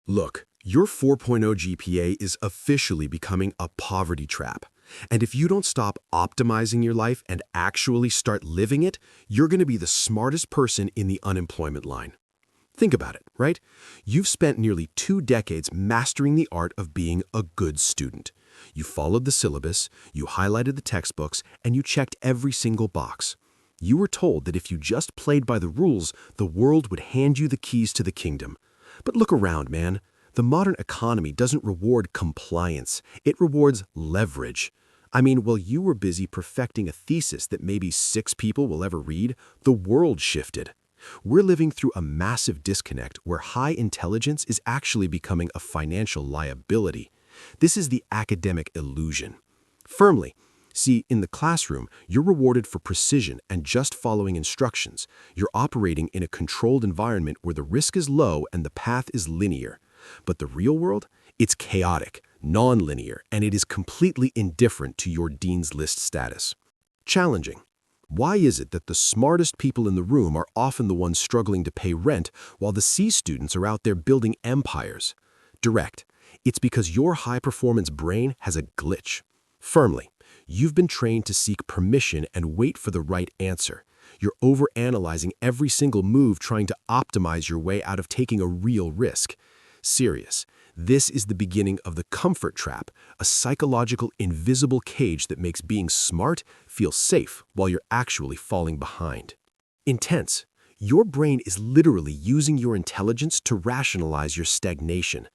Look, your 4.0 GPA is officially becoming a poverty trap. And if you don't stop optimizing your life and actually start living it, you're going to be the smartest person in the unemployment line. Think about it, right? You've spent nearly 2 decades mastering the art of being a good student. You followed the syllabus, you highlighted the textbooks, and you checked every single box. You were told that if you just played by the rules, the world would hand you the keys to the kingdom. But look around, man. The modern economy doesn't reward compliance. It rewards leverage. I mean, while you were busy perfecting a thesis that maybe 6 people will ever read, the world shifted. We're living through a massive disconnect where high intelligence is actually becoming a financial liability. This is the academic illusion. Firmly, see, in the classroom, you're rewarded for precision and just following instructions. You're operating in a controlled environment where the risk is low and the path is linear. But the real world? It's chaotic, non-linear, and it is completely indifferent to your dean's list status. Challenging. Why is it that the smartest people in the room are often the ones struggling to pay rent while the C students are out there building empires? Direct. It's because your high-performance brain has a glitch. Firmly, you've been trained to seek permission and wait for the right answer. You're overanalyzing every single move, trying to optimize your way out of taking a real risk. Serious. This is the beginning of the comfort trap, a psychological invisible cage that makes being smart feel safe while you're actually falling behind. Intense. Your brain is literally using your intelligence to rationalize your stagnation.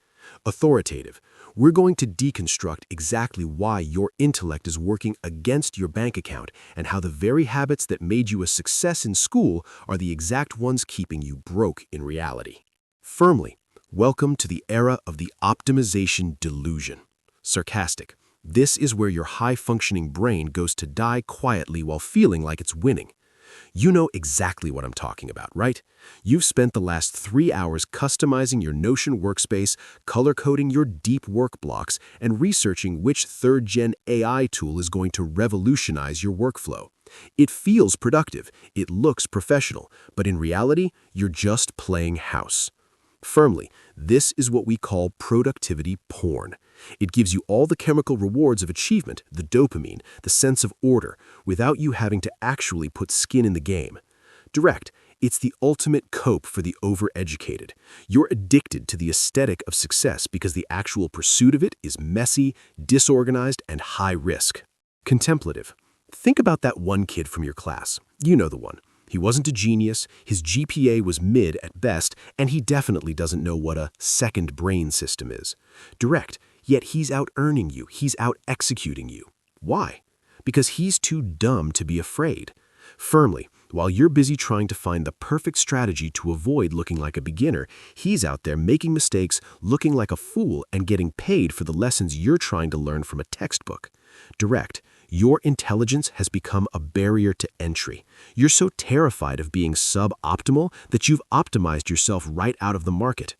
Authoritative. We're going to deconstruct exactly why your intellect is working against your bank account and how the very habits that made you a success in school are the exact ones keeping you broke in reality. Firmly. Welcome to the era of the optimization delusion. Sarcastic. This is where your high-functioning brain goes to die quietly while feeling like it's winning. You know exactly what I'm talking about, right? You've spent the last 3 hours customizing your Notion workspace, color-coding your deep work blocks, and researching which third-gen AI tool is going to revolutionize your workflow. It feels productive, it looks professional, but in reality, you're just playing house. Firmly, this is what we call productivity porn. It gives you all the chemical rewards of achievement, the dopamine, the sense of order, without you having to actually put skin in the game. Direct, it's the ultimate cope for the overeducated. You're addicted to the aesthetic of success because the actual pursuit of it is messy, disorganized, and high risk. Contemplative. Think about that one kid from your class. You know the one. He wasn't a genius, his GPA was mid at best, and he definitely doesn't know what a second brain system is. Direct, yet he's out-earning you, he's out-executing you. Why? Because he's too dumb to be afraid. Firmly, while you're busy trying to find the perfect strategy to avoid looking like a beginner, he's out there making mistakes, looking like a fool, and getting paid for the lessons you're trying to learn from a textbook. Direct, your intelligence has become a barrier to entry. You're so terrified of being suboptimal that you've optimized yourself right out of the market.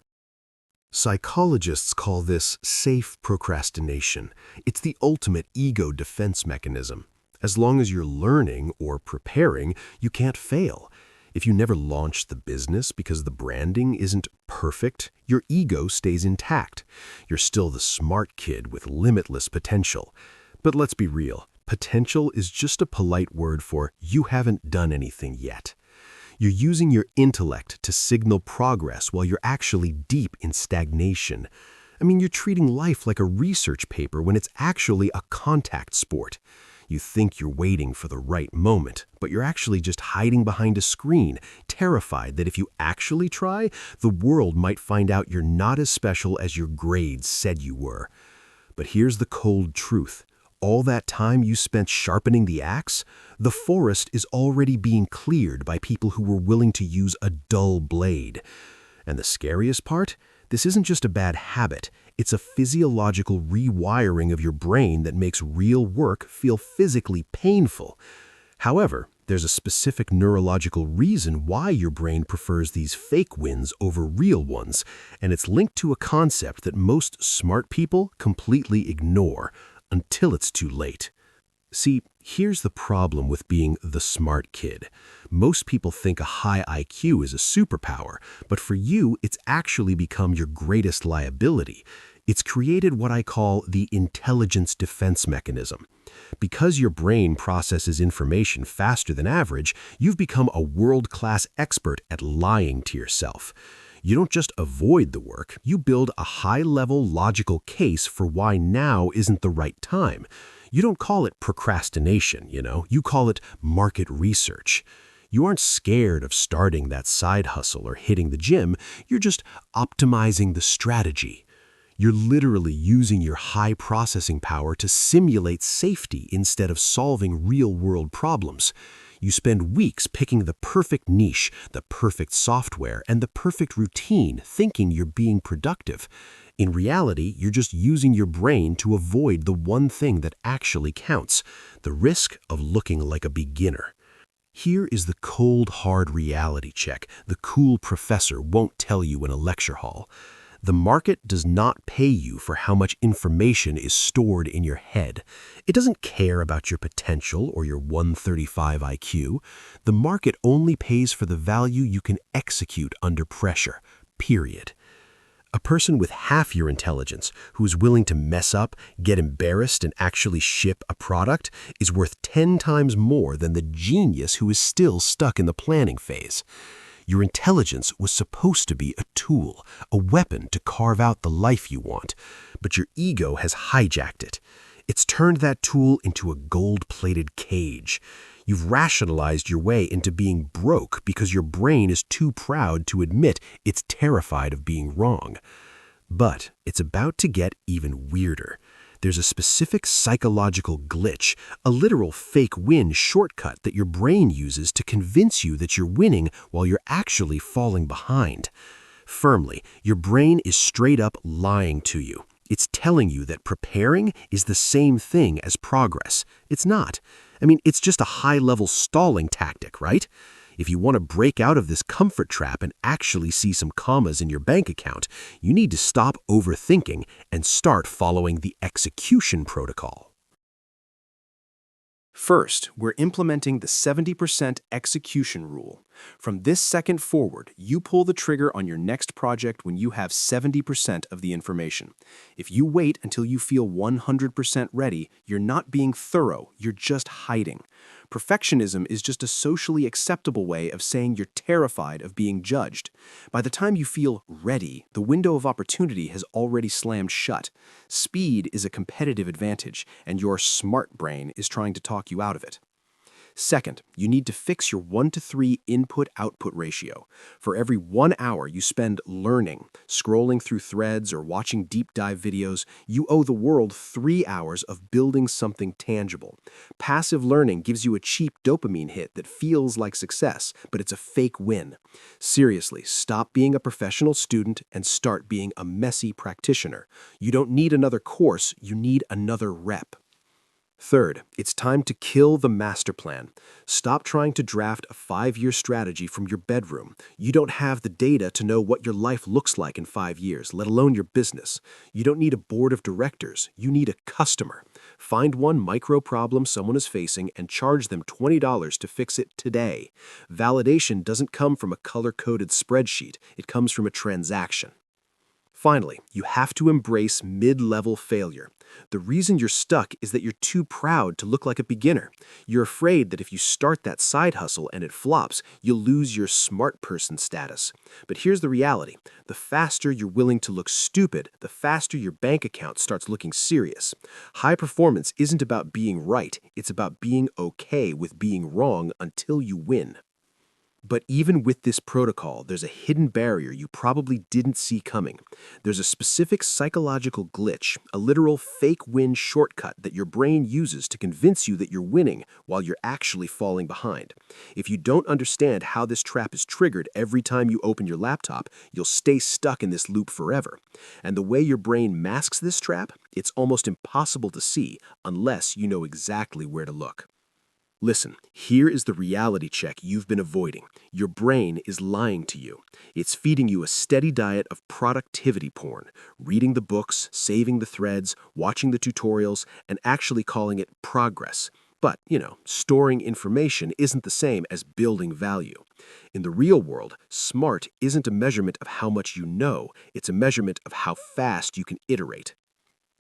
Psychologists call this safe procrastination. It's the ultimate ego defense mechanism. As long as you're learning or preparing, you can't fail. If you never launch the business because the branding isn't perfect, your ego stays intact. You're still the smart kid with limitless potential. But let's be real. Potential is just a polite word for you haven't done anything yet. You're using your intellect to signal progress while you're actually deep in stagnation. I mean, you're treating life like a research paper when it's actually a contact sport. You think you're waiting for the right moment, but you're actually just hiding behind a screen, terrified that if you actually try, the world might find out you're not as special as your grades said you were. But here's the cold truth. All that time you spent sharpening the axe, the forest is already being cleared by people who were willing to use a dull blade. And the scariest part? This isn't just a bad habit. It's a physiological rewiring of your brain that makes real work feel physically painful. However, there's a specific neurological reason why your brain prefers these fake wins over real ones, and it's linked to a concept that most smart people completely ignore. Until it's too late. See, here's the problem with being the smart kid. Most people think a high IQ is a superpower, but for you, it's actually become your greatest liability. It's created what I call the intelligence defense mechanism. Because your brain processes information faster than average, you've become a world-class expert at lying to yourself. You don't just avoid the work, you build a high-level logical case for why now isn't the right time. You don't call it procrastination, you call it market research. You aren't scared of starting that side hustle or hitting the gym, you're just optimizing the strategy. You're literally using your high processing power to simulate safety instead of solving real-world problems. You spend weeks picking the perfect niche, the perfect software, and the perfect routine, thinking you're being productive. In reality, you're just using your brain to avoid the one thing that actually counts, the risk of looking like a beginner. Here is the cold, hard reality check the cool professor won't tell you in a lecture hall. The market does not pay you for how much information is stored in your head. It doesn't care about your potential or your 135 IQ. The market only pays for the value you can execute under pressure, period. A person with half your intelligence, who is willing to mess up, get embarrassed, and actually ship a product, is worth 10 times more than the genius who is still stuck in the planning phase. Your intelligence was supposed to be a tool, a weapon to carve out the life you want, but your ego has hijacked it. It's turned that tool into a gold-plated cage. You've rationalized your way into being broke because your brain is too proud to admit it's terrified of being wrong. But it's about to get even weirder. There's a specific psychological glitch, a literal fake win shortcut that your brain uses to convince you that you're winning while you're actually falling behind. Firmly, your brain is straight up lying to you. It's telling you that preparing is the same thing as progress. It's not. It's just a high-level stalling tactic, right? If you want to break out of this comfort trap and actually see some commas in your bank account, you need to stop overthinking and start following the execution protocol. First, we're implementing the 70% execution rule. From this second forward, you pull the trigger on your next project when you have 70% of the information. If you wait until you feel 100% ready, you're not being thorough, you're just hiding. Perfectionism is just a socially acceptable way of saying you're terrified of being judged. By the time you feel ready, the window of opportunity has already slammed shut. Speed is a competitive advantage, and your smart brain is trying to talk you out of it. Second, you need to fix your 1-to-3 input-output ratio. For every 1 hour you spend learning, scrolling through threads, or watching deep dive videos, you owe the world 3 hours of building something tangible. Passive learning gives you a cheap dopamine hit that feels like success, but it's a fake win. Seriously, stop being a professional student and start being a messy practitioner. You don't need another course, you need another rep. Third, it's time to kill the master plan. Stop trying to draft a 5-year strategy from your bedroom. You don't have the data to know what your life looks like in 5 years, let alone your business. You don't need a board of directors. You need a customer. Find one micro problem someone is facing and charge them $20 to fix it today. Validation doesn't come from a color-coded spreadsheet. It comes from a transaction. Finally, you have to embrace mid-level failure. The reason you're stuck is that you're too proud to look like a beginner. You're afraid that if you start that side hustle and it flops, you'll lose your smart person status. But here's the reality. The faster you're willing to look stupid, the faster your bank account starts looking serious. High performance isn't about being right. It's about being okay with being wrong until you win. But even with this protocol, there's a hidden barrier you probably didn't see coming. There's a specific psychological glitch, a literal fake win shortcut that your brain uses to convince you that you're winning while you're actually falling behind. If you don't understand how this trap is triggered every time you open your laptop, you'll stay stuck in this loop forever. And the way your brain masks this trap, it's almost impossible to see unless you know exactly where to look. Listen, here is the reality check you've been avoiding. Your brain is lying to you. It's feeding you a steady diet of productivity porn, reading the books, saving the threads, watching the tutorials, and actually calling it progress. But, storing information isn't the same as building value. In the real world, smart isn't a measurement of how much you know, it's a measurement of how fast you can iterate.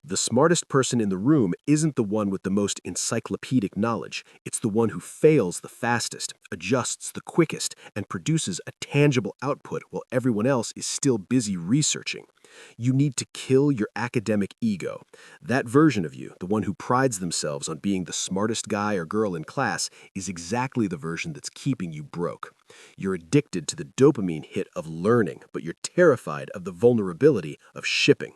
The smartest person in the room isn't the one with the most encyclopedic knowledge. It's the one who fails the fastest, adjusts the quickest, and produces a tangible output while everyone else is still busy researching. You need to kill your academic ego. That version of you, the one who prides themselves on being the smartest guy or girl in class, is exactly the version that's keeping you broke. You're addicted to the dopamine hit of learning, but you're terrified of the vulnerability of shipping.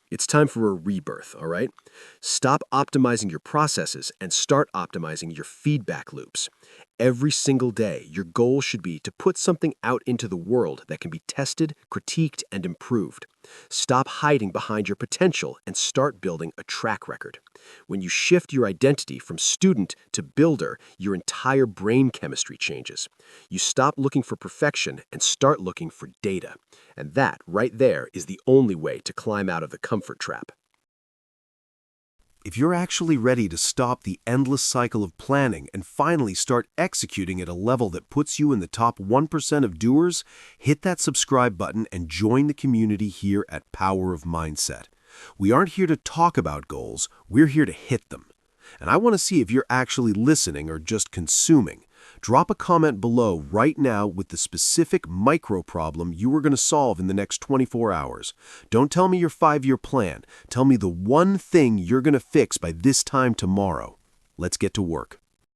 It's time for a rebirth, all right? Stop optimizing your processes and start optimizing your feedback loops. Every single day, your goal should be to put something out into the world that can be tested, critiqued, and improved. Stop hiding behind your potential and start building a track record. When you shift your identity from student to builder, your entire brain chemistry changes. You stop looking for perfection and start looking for data. And that, right there, is the only way to climb out of the comfort trap. If you're actually ready to stop the endless cycle of planning and finally start executing at a level that puts you in the top 1% of doers, hit that subscribe button and join the community here at Power of Mindset. We aren't here to talk about goals, we're here to hit them. And I want to see if you're actually listening or just consuming. Drop a comment below right now with the specific micro problem you are going to solve in the next 24 hours. Don't tell me your 5-year plan. Tell me the one thing you're going to fix by this time tomorrow. Let's get to work.